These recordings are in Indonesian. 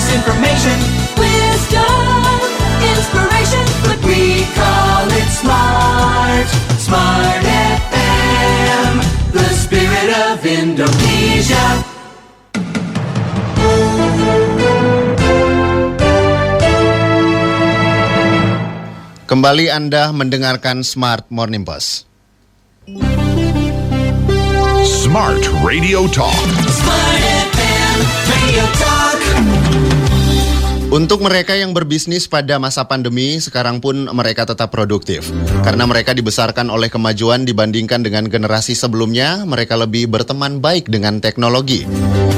misinformation, wisdom, inspiration, but we call it smart. Smart FM, the spirit of Indonesia. Kembali Anda mendengarkan Smart Morning Bus. Smart Radio Talk. Smart FM, Radio Talk. Untuk mereka yang berbisnis pada masa pandemi, sekarang pun mereka tetap produktif. Karena mereka dibesarkan oleh kemajuan dibandingkan dengan generasi sebelumnya, mereka lebih berteman baik dengan teknologi.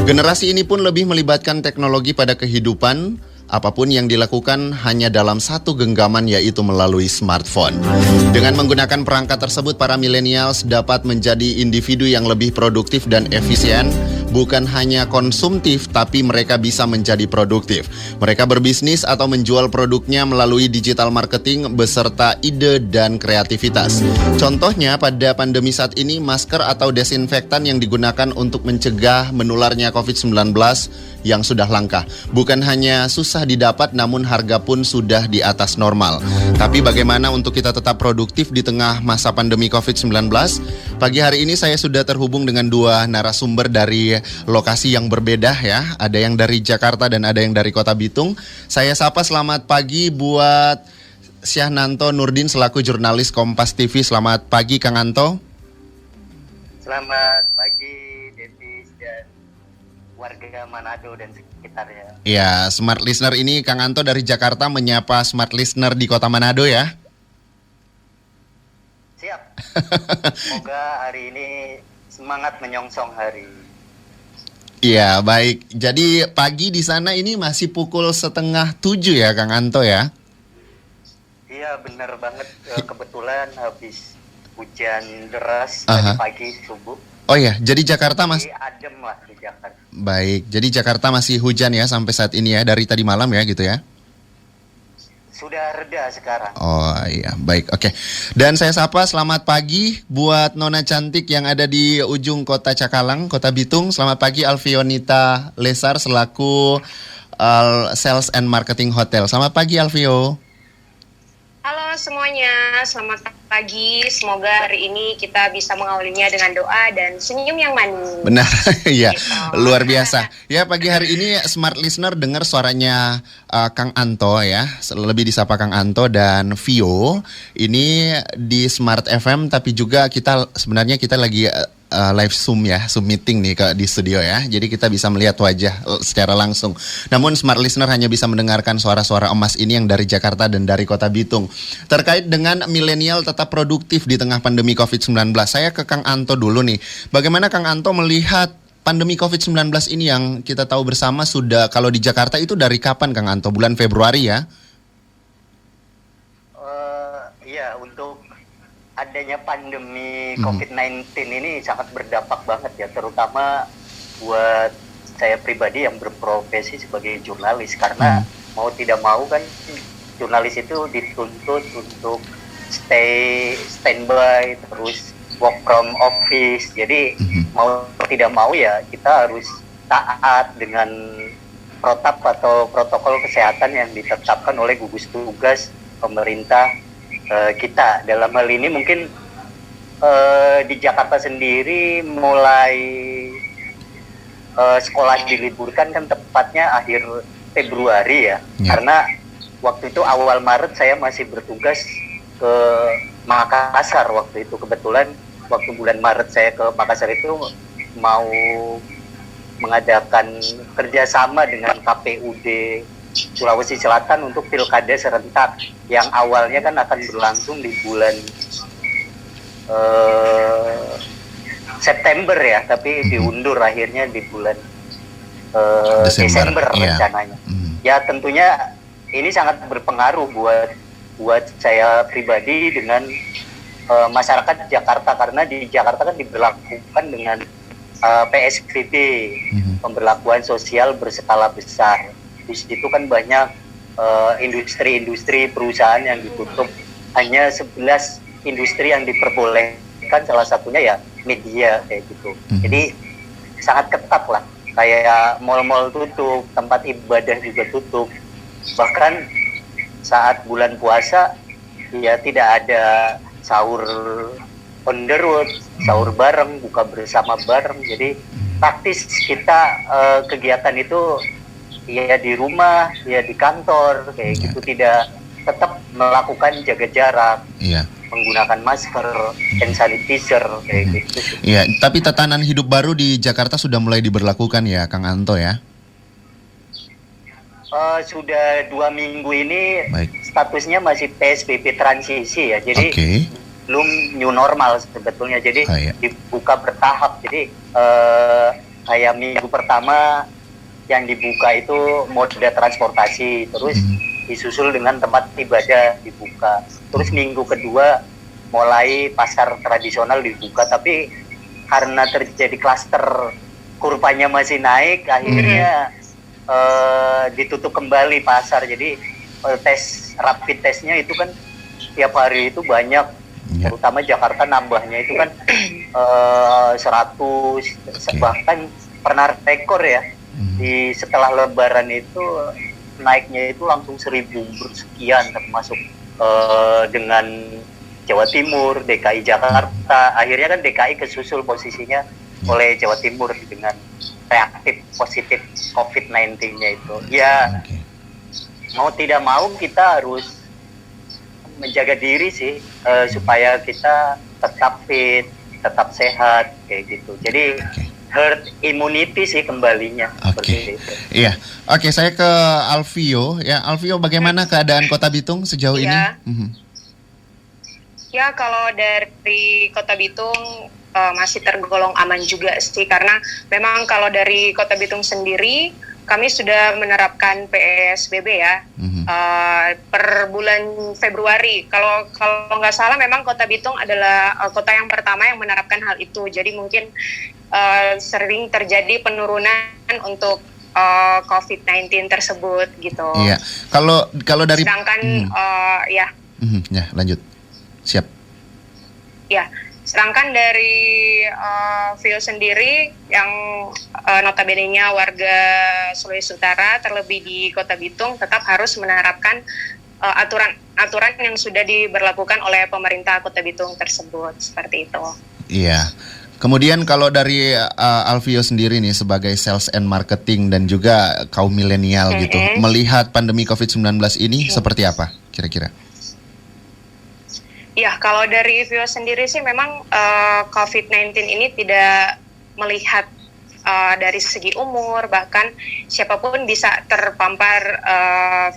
Generasi ini pun lebih melibatkan teknologi pada kehidupan. Apapun yang dilakukan hanya dalam satu genggaman, yaitu melalui smartphone. Dengan menggunakan perangkat tersebut, para millennials dapat menjadi individu yang lebih produktif dan efisien. Bukan hanya konsumtif, tapi mereka bisa menjadi produktif. Mereka berbisnis atau menjual produknya melalui digital marketing beserta ide dan kreativitas. Contohnya pada pandemi saat ini, masker atau desinfektan yang digunakan untuk mencegah menularnya COVID-19 yang sudah langka. Bukan hanya susah didapat, namun harga pun sudah di atas normal. Tapi bagaimana untuk kita tetap produktif di tengah masa pandemi COVID-19? Pagi hari ini saya sudah terhubung dengan dua narasumber dari lokasi yang berbeda ya. Ada yang dari Jakarta dan ada yang dari Kota Bitung. Saya sapa selamat pagi buat Syahnanto Nurdin selaku jurnalis Kompas TV. Selamat pagi Kang Anto. Selamat pagi Dentis dan warga Manado dan sekitarnya. Ya, Smart Listener ini Kang Anto dari Jakarta menyapa Smart Listener di Kota Manado ya. Siap. Semoga hari ini semangat menyongsong hari. Iya, baik. Jadi pagi di sana ini masih pukul 6:30 ya, Kang Anto ya? Iya, benar banget. Kebetulan habis hujan deras tadi pagi subuh. Oh ya, jadi Jakarta masih adem lah di Jakarta. Baik, jadi Jakarta masih hujan ya sampai saat ini ya, dari tadi malam ya gitu ya? Sudah reda sekarang. Oh iya, baik, oke. Dan saya sapa selamat pagi buat Nona cantik yang ada di ujung kota Cakalang, Kota Bitung. Selamat pagi Alfionita Lesar selaku Sales and Marketing Hotel. Selamat pagi Alfio. Halo semuanya, selamat pagi. Semoga hari ini kita bisa mengawalinya dengan doa dan senyum yang manis. Benar, ya, Gitu. luar biasa. Ya, pagi hari ini Smart Listener dengar suaranya Kang Anto ya, lebih disapa Kang Anto dan Vio. Ini di Smart FM, tapi juga sebenarnya kita lagi live Zoom ya, Zoom meeting nih di studio ya. Jadi kita bisa melihat wajah secara langsung. Namun Smart Listener hanya bisa mendengarkan suara-suara emas ini yang dari Jakarta dan dari Kota Bitung. Terkait dengan milenial tetap produktif di tengah pandemi COVID-19, saya ke Kang Anto dulu nih. Bagaimana Kang Anto melihat pandemi COVID-19 ini yang kita tahu bersama sudah, kalau di Jakarta itu dari kapan Kang Anto? Bulan Februari ya? Iya, untuk adanya pandemi COVID-19 ini sangat berdampak banget ya, terutama buat saya pribadi yang berprofesi sebagai jurnalis, karena mau tidak mau kan jurnalis itu dituntut untuk standby, terus work from office. Jadi mau tidak mau ya kita harus taat dengan protap atau protokol kesehatan yang ditetapkan oleh gugus tugas pemerintah kita. Dalam hal ini mungkin di Jakarta sendiri mulai sekolah diliburkan kan tepatnya akhir Februari ya. Karena waktu itu awal Maret saya masih bertugas ke Makassar waktu itu. Kebetulan waktu bulan Maret saya ke Makassar itu mau mengadakan kerjasama dengan KPUD Sulawesi Selatan untuk pilkada serentak yang awalnya kan akan berlangsung di bulan September ya, tapi diundur akhirnya di bulan Desember rencananya. Ya tentunya ini sangat berpengaruh buat saya pribadi dengan masyarakat Jakarta, karena di Jakarta kan diberlakukan dengan PSBB, pemberlakuan sosial berskala besar. Di situ kan banyak industri-industri perusahaan yang ditutup, hanya 11 industri yang diperbolehkan, salah satunya ya media kayak gitu. Jadi sangat ketat lah kayak mal-mal tutup, tempat ibadah juga tutup. Bahkan saat bulan puasa ya tidak ada sahur on the road, sahur bareng, buka bersama bareng. Jadi praktis kita kegiatan itu ya di rumah, ya di kantor kayak gitu, tidak tetap melakukan jaga jarak. Iya. Menggunakan masker, hand sanitizer kayak gitu. Iya, tapi tatanan hidup baru di Jakarta sudah mulai diberlakukan ya, Kang Anto ya? Sudah 2 minggu ini. Baik. Statusnya masih PSBB transisi ya, jadi belum new normal sebetulnya. Jadi dibuka bertahap. Jadi kayak minggu pertama yang dibuka itu moda transportasi, terus disusul dengan tempat ibadah dibuka. Terus minggu kedua mulai pasar tradisional dibuka, tapi karena terjadi klaster kurvanya masih naik, akhirnya ditutup kembali pasar. Jadi rapid testnya itu kan tiap hari itu banyak, terutama Jakarta nambahnya itu kan 100, bahkan pernah rekor ya di setelah Lebaran itu naiknya itu langsung 1.000 sekian, termasuk dengan Jawa Timur, DKI Jakarta. Akhirnya kan DKI kesusul posisinya oleh Jawa Timur dengan reaktif positif COVID-19-nya itu. Ya, mau tidak mau kita harus menjaga diri sih, supaya kita tetap fit, tetap sehat kayak gitu. Jadi herd immunity sih kembalinya. Oke. Iya. Oke, saya ke Alfio. Ya, Alfio, bagaimana keadaan Kota Bitung sejauh ini? Ya, kalau dari Kota Bitung masih tergolong aman juga sih, karena memang kalau dari Kota Bitung sendiri kami sudah menerapkan PSBB ya. Per bulan Februari. Kalau nggak salah memang Kota Bitung adalah kota yang pertama yang menerapkan hal itu. Jadi mungkin sering terjadi penurunan untuk COVID-19 tersebut gitu. Iya. Kalau dari sedangkan ya lanjut. Siap. Ya. Sedangkan dari Vio sendiri yang notabene-nya warga Sulawesi Utara, terlebih di Kota Bitung, tetap harus menerapkan aturan yang sudah diberlakukan oleh pemerintah Kota Bitung tersebut, seperti itu. Iya. Kemudian kalau dari Alfio sendiri nih sebagai sales and marketing dan juga kaum milenial gitu, melihat pandemi COVID-19 ini seperti apa kira-kira? Ya, kalau dari Vio sendiri sih memang COVID-19 ini tidak melihat dari segi umur, bahkan siapapun bisa terpampar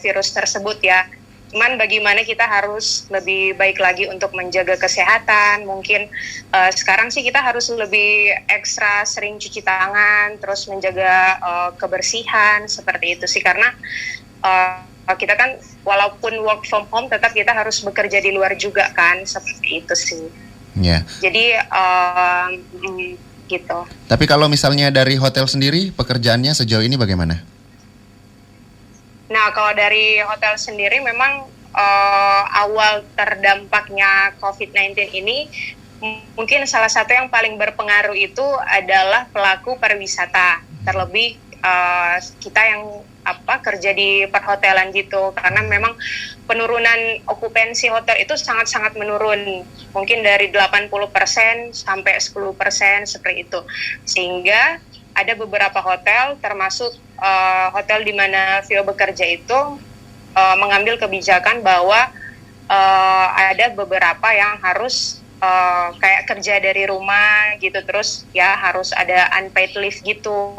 virus tersebut ya. Cuman bagaimana kita harus lebih baik lagi untuk menjaga kesehatan. Mungkin sekarang sih kita harus lebih ekstra sering cuci tangan, terus menjaga kebersihan, seperti itu sih. Karena kita kan walaupun work from home tetap kita harus bekerja di luar juga kan, seperti itu sih. Yeah. Jadi gitu. Tapi kalau misalnya dari hotel sendiri pekerjaannya sejauh ini bagaimana? Nah, kalau dari hotel sendiri memang awal terdampaknya COVID-19 ini mungkin salah satu yang paling berpengaruh itu adalah pelaku pariwisata, terlebih kita yang kerja di perhotelan gitu, karena memang penurunan okupansi hotel itu sangat-sangat menurun, mungkin dari 80% sampai 10% seperti itu, sehingga ada beberapa hotel termasuk hotel di mana Vio bekerja itu mengambil kebijakan bahwa ada beberapa yang harus kayak kerja dari rumah gitu, terus ya harus ada unpaid leave gitu.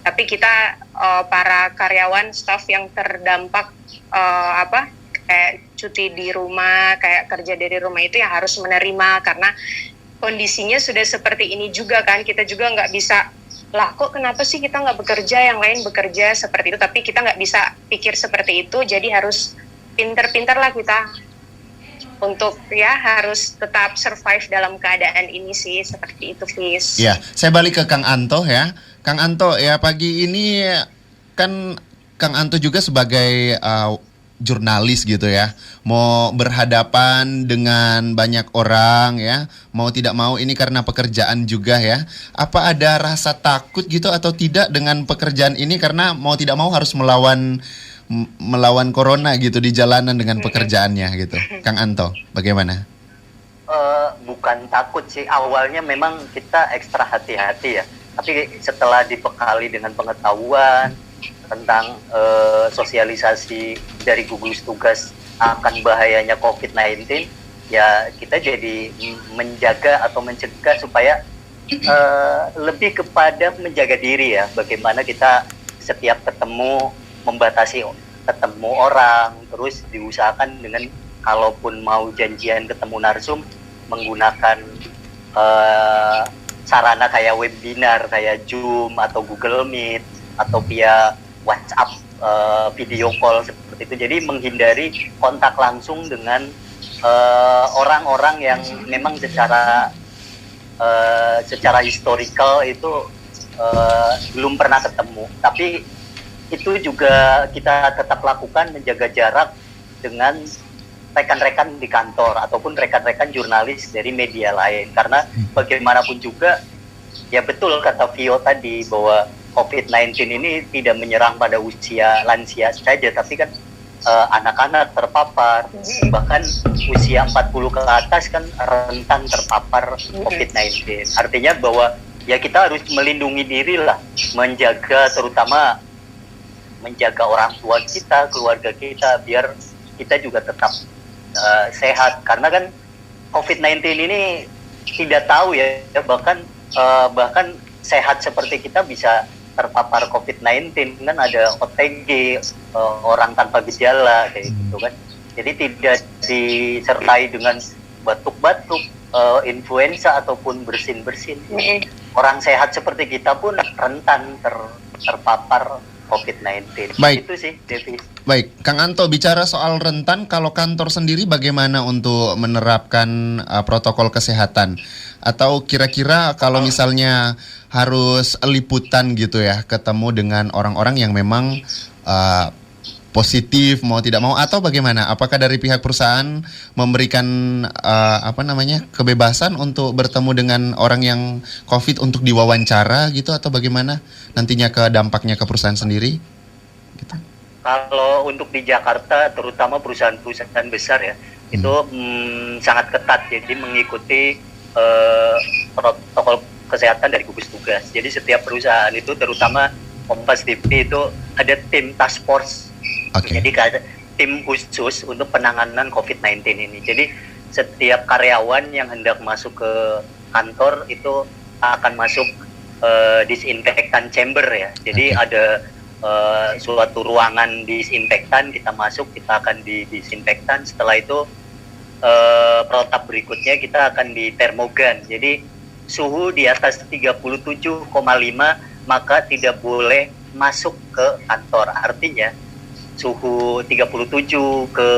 Tapi kita para karyawan, staff yang terdampak kayak cuti di rumah, kayak kerja dari rumah itu yang harus menerima, karena kondisinya sudah seperti ini juga kan. Kita juga nggak bisa, lah kok kenapa sih kita nggak bekerja, yang lain bekerja seperti itu. Tapi kita nggak bisa pikir seperti itu, jadi harus pinter-pinter lah kita untuk ya harus tetap survive dalam keadaan ini sih, seperti itu, Fis. Ya, saya balik ke Kang Anto ya. Kang Anto, ya pagi ini kan Kang Anto juga sebagai jurnalis gitu ya, mau berhadapan dengan banyak orang ya, mau tidak mau ini karena pekerjaan juga ya. Apa ada rasa takut gitu atau tidak dengan pekerjaan ini karena mau tidak mau harus melawan corona gitu di jalanan dengan pekerjaannya gitu. Kang Anto, bagaimana? Bukan takut sih, awalnya memang kita ekstra hati-hati ya. Tapi setelah dibekali dengan pengetahuan tentang sosialisasi dari gugus tugas akan bahayanya COVID-19, ya kita jadi menjaga atau mencegah supaya lebih kepada menjaga diri ya. Bagaimana kita setiap ketemu membatasi ketemu orang, terus diusahakan dengan kalaupun mau janjian ketemu narsum menggunakan sarana kayak webinar, kayak Zoom atau Google Meet atau via WhatsApp video call seperti itu. Jadi menghindari kontak langsung dengan orang-orang yang memang secara historical itu belum pernah ketemu. Tapi itu juga kita tetap lakukan, menjaga jarak dengan rekan-rekan di kantor ataupun rekan-rekan jurnalis dari media lain, karena bagaimanapun juga ya betul kata Vio tadi bahwa COVID-19 ini tidak menyerang pada usia lansia saja, tapi kan anak-anak terpapar, bahkan usia 40 ke atas kan rentan terpapar COVID-19. Artinya bahwa ya kita harus melindungi diri lah, menjaga, terutama menjaga orang tua kita, keluarga kita, biar kita juga tetap sehat, karena kan COVID-19 ini tidak tahu ya, bahkan sehat seperti kita bisa terpapar COVID-19, kan ada OTG, orang tanpa gejala kayak gitu kan. Jadi tidak disertai dengan batuk-batuk, influenza ataupun bersin-bersin. Orang sehat seperti kita pun rentan terpapar COVID-19. Baik. Itu sih, Devi. Baik, Kang Anto, bicara soal rentan, kalau kantor sendiri bagaimana untuk menerapkan protokol kesehatan? Atau kira-kira kalau misalnya harus liputan gitu ya, ketemu dengan orang-orang yang memang positif mau tidak mau, atau bagaimana? Apakah dari pihak perusahaan memberikan kebebasan untuk bertemu dengan orang yang COVID untuk diwawancara gitu, atau bagaimana nantinya dampaknya ke perusahaan sendiri? Gitu. Kalau untuk di Jakarta, terutama perusahaan-perusahaan besar ya, itu sangat ketat, jadi mengikuti protokol kesehatan dari gugus tugas. Jadi setiap perusahaan itu, terutama Kompas TV itu ada tim task force. Okay. Jadi tim khusus untuk penanganan COVID-19 ini. Jadi setiap karyawan yang hendak masuk ke kantor itu akan masuk disinfektan chamber ya. Jadi ada suatu ruangan disinfektan, kita masuk, kita akan disinfektan. Setelah itu protap berikutnya kita akan di termogan. Jadi suhu di atas 37,5 maka tidak boleh masuk ke kantor. Artinya suhu 37 ke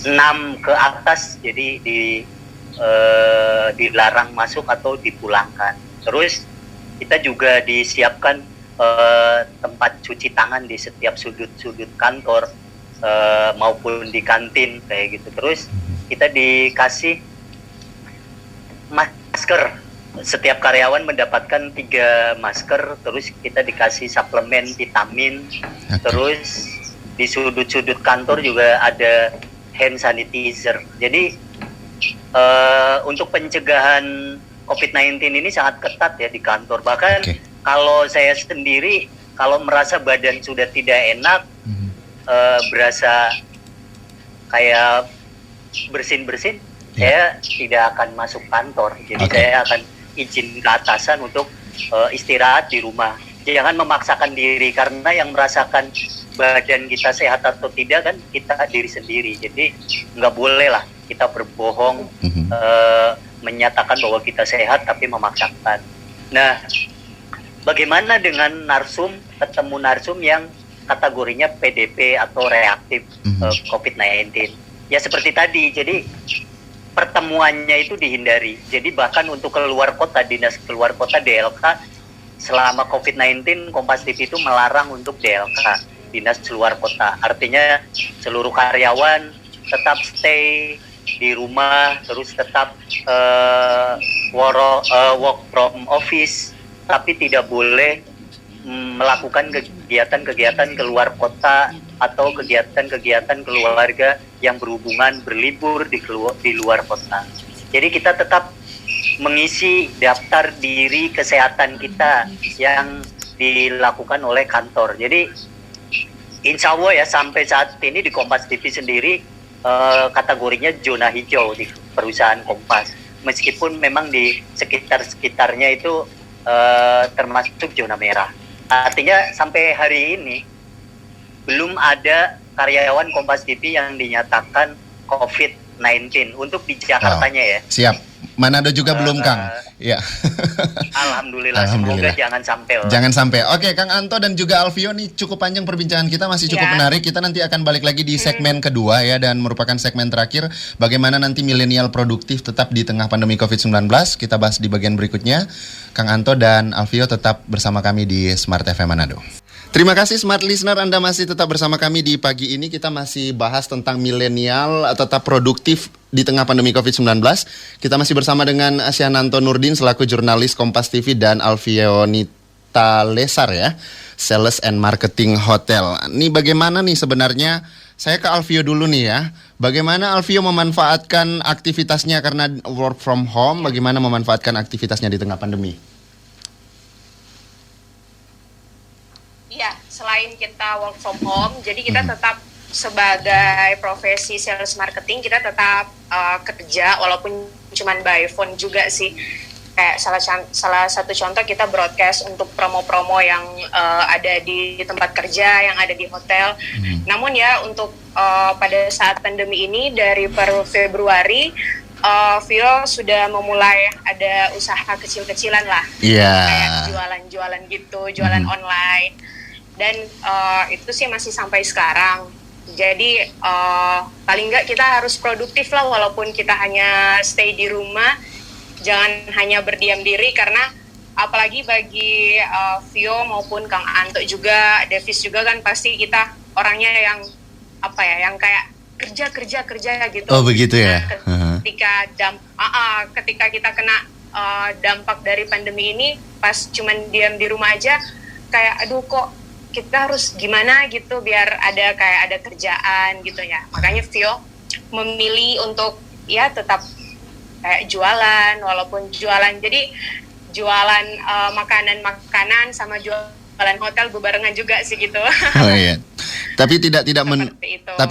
6 ke atas, jadi dilarang masuk atau dipulangkan. Terus kita juga disiapkan tempat cuci tangan di setiap sudut-sudut kantor maupun di kantin kayak gitu. Terus kita dikasih masker. Setiap karyawan mendapatkan 3 masker, terus kita dikasih suplemen vitamin. Terus di sudut-sudut kantor juga ada hand sanitizer. Jadi untuk pencegahan COVID-19 ini sangat ketat ya di kantor. Bahkan kalau saya sendiri, kalau merasa badan sudah tidak enak, berasa kayak bersin-bersin, saya tidak akan masuk kantor. Jadi saya akan izin ke atasan untuk istirahat di rumah. Jangan memaksakan diri, karena yang merasakan badan kita sehat atau tidak kan kita diri sendiri. Jadi nggak boleh lah kita berbohong, menyatakan bahwa kita sehat tapi memaksakan. Nah, bagaimana dengan narsum, ketemu narsum yang kategorinya PDP atau reaktif COVID-19? Ya seperti tadi, jadi pertemuannya itu dihindari. Jadi bahkan untuk keluar kota, dinas keluar kota DLK, selama COVID-19 Kompas TV itu melarang untuk DLK. dinas luar kota. Artinya seluruh karyawan tetap stay di rumah, terus tetap work from office, tapi tidak boleh melakukan kegiatan-kegiatan keluar kota atau kegiatan-kegiatan keluarga yang berhubungan berlibur di luar kota. Jadi kita tetap mengisi daftar diri kesehatan kita yang dilakukan oleh kantor. Jadi insya Allah ya sampai saat ini di Kompas TV sendiri kategorinya zona hijau di perusahaan Kompas. Meskipun memang di sekitar-sekitarnya itu termasuk zona merah. Artinya sampai hari ini belum ada karyawan Kompas TV yang dinyatakan COVID-19 untuk di Jakartanya ya. Siap. Manado juga belum, Kang. Ya. Alhamdulillah. Semoga jangan sampai. Jangan sampai. Oke, Kang Anto dan juga Alfio, nih cukup panjang perbincangan kita, masih cukup menarik. Kita nanti akan balik lagi di segmen kedua ya, dan merupakan segmen terakhir. Bagaimana nanti milenial produktif tetap di tengah pandemi COVID-19. Kita bahas di bagian berikutnya. Kang Anto dan Alfio tetap bersama kami di Smart FM Manado. Terima kasih Smart Listener, Anda masih tetap bersama kami di pagi ini. Kita masih bahas tentang milenial tetap produktif di tengah pandemi COVID-19. Kita masih bersama dengan Syananto Nurdin selaku jurnalis Kompas TV dan Alfio Nita Lesar ya, Sales and Marketing Hotel. Nih bagaimana nih sebenarnya, saya ke Alfio dulu nih ya. Bagaimana Alfio memanfaatkan aktivitasnya karena work from home, bagaimana memanfaatkan aktivitasnya di tengah pandemi? Iya, selain kita work from home, jadi kita tetap sebagai profesi sales marketing, kita tetap kerja walaupun cuman by phone juga sih. Kayak salah satu contoh, kita broadcast untuk promo-promo yang ada di tempat kerja, yang ada di hotel. Namun ya untuk pada saat pandemi ini dari per Februari, Vio sudah memulai ada usaha kecil-kecilan lah. Kayak jualan-jualan gitu, jualan online. Dan itu sih masih sampai sekarang. Jadi paling nggak kita harus produktif lah, walaupun kita hanya stay di rumah. Jangan hanya berdiam diri, karena apalagi bagi Vio maupun Kang Anto juga, Davis juga kan pasti kita orangnya yang yang kayak kerja gitu. Oh begitu ya. Nah, ketika kita kena dampak dari pandemi ini, pas cuman diam di rumah aja, kayak aduh kok kita harus gimana gitu biar ada kerjaan gitu ya. Makanya Vio memilih untuk ya tetap kayak jualan, walaupun jualan makanan sama jualan hotel bebarengan juga sih gitu. Oh iya. Tapi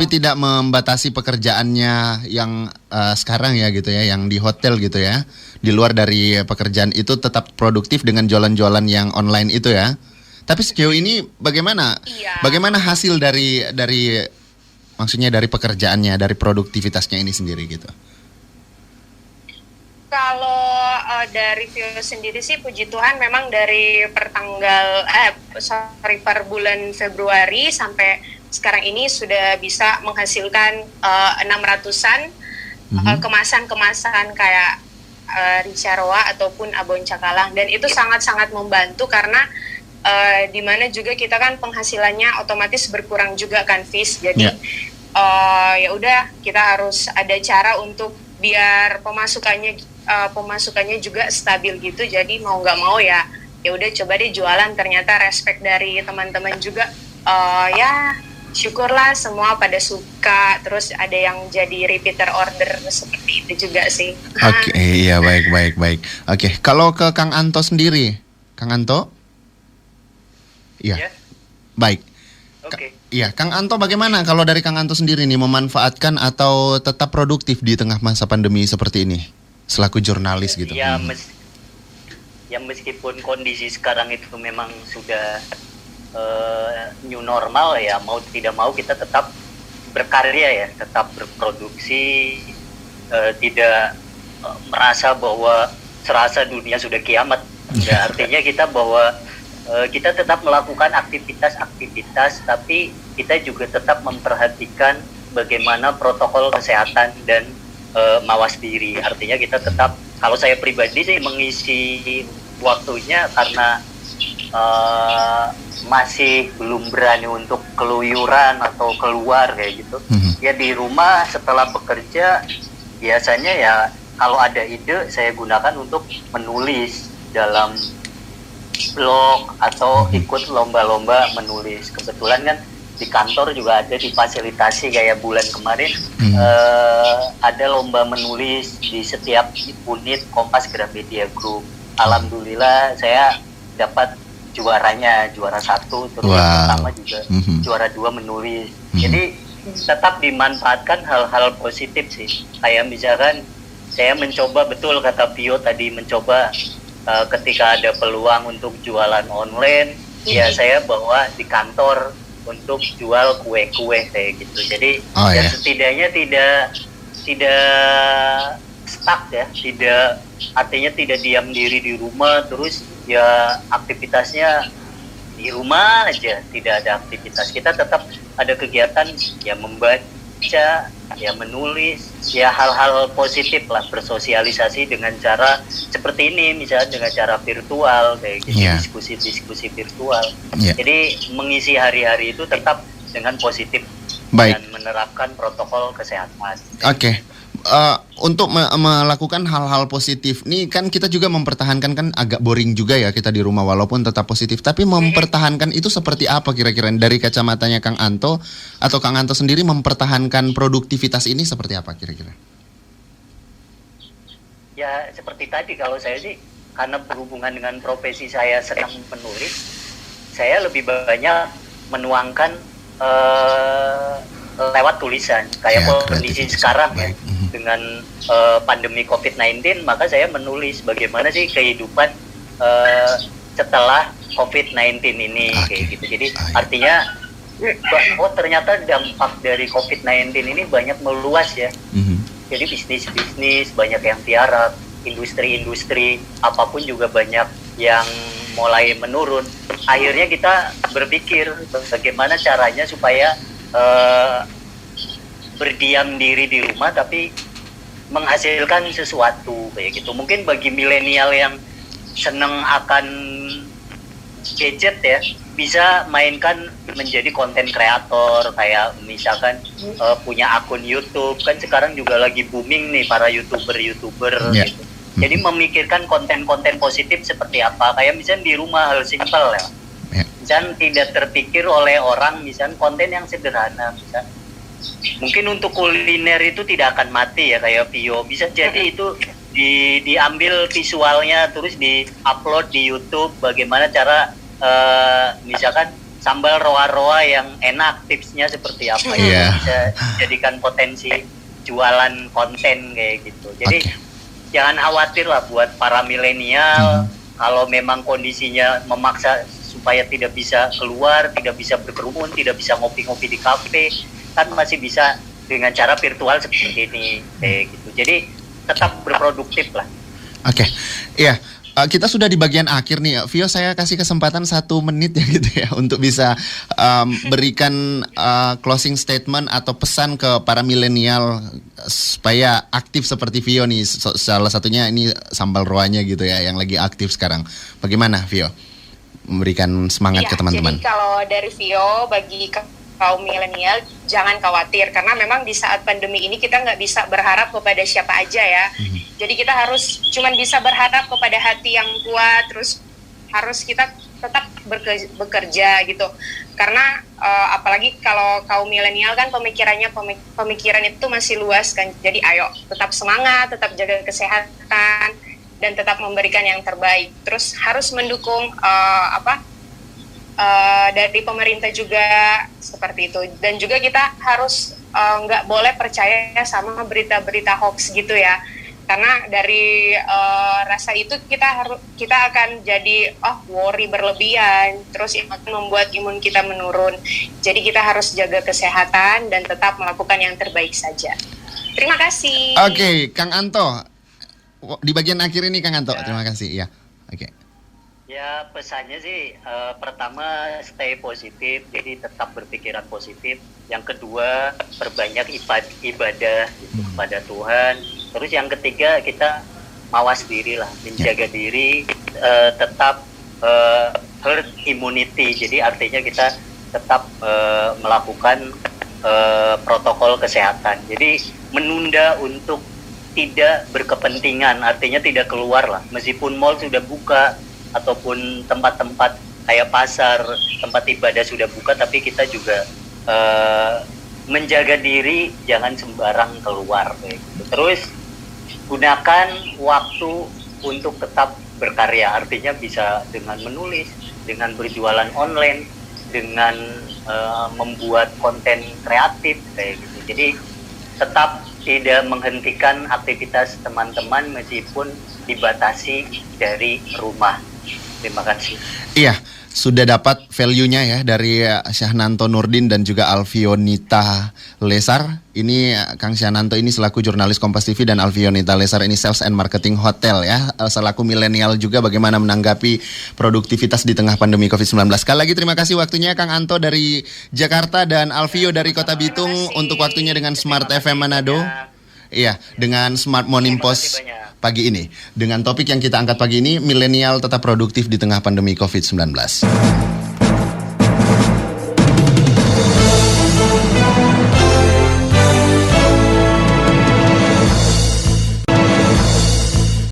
tidak membatasi pekerjaannya yang sekarang ya gitu ya, yang di hotel gitu ya. Di luar dari pekerjaan itu tetap produktif dengan jualan-jualan yang online itu ya. Tapi sejauh ini bagaimana? Iya. Bagaimana hasil dari maksudnya dari pekerjaannya, dari produktivitasnya ini sendiri gitu? Kalau dari Vio sendiri sih puji Tuhan memang dari per bulan Februari sampai sekarang ini sudah bisa menghasilkan 600-an kemasan-kemasan kayak Ricaroa ataupun Abon Cakalang, dan itu sangat-sangat membantu karena di mana juga kita kan penghasilannya otomatis berkurang juga kan, Fis. Jadi ya udah kita harus ada cara untuk biar pemasukannya juga stabil gitu. Jadi mau nggak mau ya udah coba deh jualan. Ternyata respect dari teman-teman juga, ya syukurlah semua pada suka. Terus ada yang jadi repeater order seperti itu juga sih. Oke, iya baik. Oke, kalau ke Kang Anto sendiri, Kang Anto? Iya. Baik. Oke. Iya, Kang Anto bagaimana kalau dari Kang Anto sendiri nih memanfaatkan atau tetap produktif di tengah masa pandemi seperti ini selaku jurnalis gitu? Ya, meskipun kondisi sekarang itu memang sudah new normal ya, mau tidak mau kita tetap berkarya ya, tetap berproduksi, tidak merasa bahwa serasa dunia sudah kiamat. Ya, artinya kita kita tetap melakukan aktivitas, tapi kita juga tetap memperhatikan bagaimana protokol kesehatan dan mawas diri. Artinya kita tetap, kalau saya pribadi sih mengisi waktunya karena masih belum berani untuk keluyuran atau keluar kayak gitu. Ya di rumah setelah bekerja biasanya ya kalau ada ide saya gunakan untuk menulis dalam blog atau ikut lomba-lomba menulis. Kebetulan kan di kantor juga ada difasilitasi kayak bulan kemarin ada lomba menulis di setiap unit Kompas Gramedia Group. Alhamdulillah saya dapat juaranya, juara 1, terus yang pertama juga juara 2 menulis. Jadi tetap dimanfaatkan hal-hal positif sih. Kayak misalkan saya mencoba, betul kata Vio tadi, mencoba ketika ada peluang untuk jualan online, ya saya bawa di kantor untuk jual kue-kue kayak gitu. Jadi setidaknya tidak stuck ya, tidak, artinya tidak diam diri di rumah terus ya aktivitasnya di rumah aja, tidak ada aktivitas. Kita tetap ada kegiatan ya, membaca, ya menulis, ya hal-hal positif lah, bersosialisasi dengan cara seperti ini, misalnya dengan cara virtual kayak gitu, diskusi-diskusi virtual. Jadi mengisi hari-hari itu tetap dengan positif. Baik. Dan menerapkan protokol kesehatan. Oke. Untuk melakukan hal-hal positif nih kan kita juga mempertahankan, kan agak boring juga ya kita di rumah walaupun tetap positif, tapi mempertahankan itu seperti apa kira-kira dari kacamatanya Kang Anto, atau Kang Anto sendiri mempertahankan produktivitas ini seperti apa kira-kira? Ya seperti tadi, kalau saya sih karena berhubungan dengan profesi saya sedang menulis, saya lebih banyak menuangkan lewat tulisan kayak kondisi sekarang ya, dengan pandemi COVID-19, maka saya menulis bagaimana sih kehidupan setelah COVID-19 ini kayak gitu. Jadi artinya ternyata dampak dari COVID-19 ini banyak meluas ya. Jadi bisnis-bisnis banyak yang tiarap, industri-industri apapun juga banyak yang mulai menurun. Akhirnya kita berpikir bagaimana caranya supaya berdiam diri di rumah tapi menghasilkan sesuatu kayak gitu. Mungkin bagi milenial yang seneng akan gadget ya, bisa mainkan menjadi konten kreator, kayak misalkan punya akun YouTube, kan sekarang juga lagi booming nih para youtuber gitu. Jadi memikirkan konten-konten positif seperti apa, kayak misalnya di rumah hal simpel ya. Misalnya tidak terpikir oleh orang, misalnya konten yang sederhana, misalnya mungkin untuk kuliner itu tidak akan mati ya kayak Vio, bisa jadi itu diambil visualnya terus di-upload di YouTube, bagaimana cara misalkan sambal roa-roa yang enak, tipsnya seperti apa ya, bisa jadikan potensi jualan konten kayak gitu. Jadi jangan khawatir lah buat para milenial, kalau memang kondisinya memaksa supaya tidak bisa keluar, tidak bisa berkerumun, tidak bisa ngopi-ngopi di kafe, kan masih bisa dengan cara virtual seperti ini kayak gitu. Jadi tetap berproduktif lah. Oke. Iya. Kita sudah di bagian akhir nih, Vio, saya kasih kesempatan 1 menit ya gitu ya untuk bisa berikan closing statement atau pesan ke para milenial supaya aktif seperti Vio nih. Salah satunya ini sambal roanya gitu ya yang lagi aktif sekarang. Bagaimana Vio memberikan semangat ke teman-teman? Jadi kalau dari Vio, bagi kaum milenial jangan khawatir, karena memang di saat pandemi ini kita nggak bisa berharap kepada siapa aja ya. Jadi kita harus cuman bisa berharap kepada hati yang kuat, terus harus kita tetap bekerja gitu. Karena apalagi kalau kaum milenial kan pemikiran itu masih luas kan. Jadi ayo tetap semangat, tetap jaga kesehatan dan tetap memberikan yang terbaik. Terus harus mendukung dari pemerintah juga seperti itu, dan juga kita harus nggak boleh percaya sama berita-berita hoax gitu ya, karena dari rasa itu kita akan jadi worry berlebihan, terus akan membuat imun kita menurun. Jadi kita harus jaga kesehatan dan tetap melakukan yang terbaik saja. Terima kasih. Oke, Kang Anto, di bagian akhir ini Kang Anto, terima kasih ya. Oke. Ya pesannya sih pertama stay positif, jadi tetap berpikiran positif. Yang kedua perbanyak ibadah gitu, kepada Tuhan. Terus yang ketiga kita mawas diri lah, menjaga diri, tetap herd immunity. Jadi artinya kita tetap melakukan protokol kesehatan. Jadi menunda untuk tidak berkepentingan, artinya tidak keluar lah. Meskipun mall sudah buka ataupun tempat-tempat kayak pasar, tempat ibadah sudah buka, tapi kita juga menjaga diri, jangan sembarang keluar. Gitu. Terus gunakan waktu untuk tetap berkarya, artinya bisa dengan menulis, dengan berjualan online, dengan membuat konten kreatif kayak gitu. Jadi tetap tidak menghentikan aktivitas teman-teman meskipun dibatasi dari rumah. Terima kasih. Iya, sudah dapat value-nya ya dari Syahnanto Nurdin dan juga Alfionita Lesar. Ini Kang Syahnanto ini selaku jurnalis Kompas TV dan Alfionita Lesar ini sales and marketing hotel ya. Selaku milenial juga bagaimana menanggapi produktivitas di tengah pandemi COVID-19. Sekali lagi terima kasih waktunya Kang Anto dari Jakarta dan Alfio dari Kota Bitung untuk waktunya dengan Smart FM Manado. Iya, dengan Smart Morning Post pagi ini. Dengan topik yang kita angkat pagi ini, milenial tetap produktif di tengah pandemi COVID-19.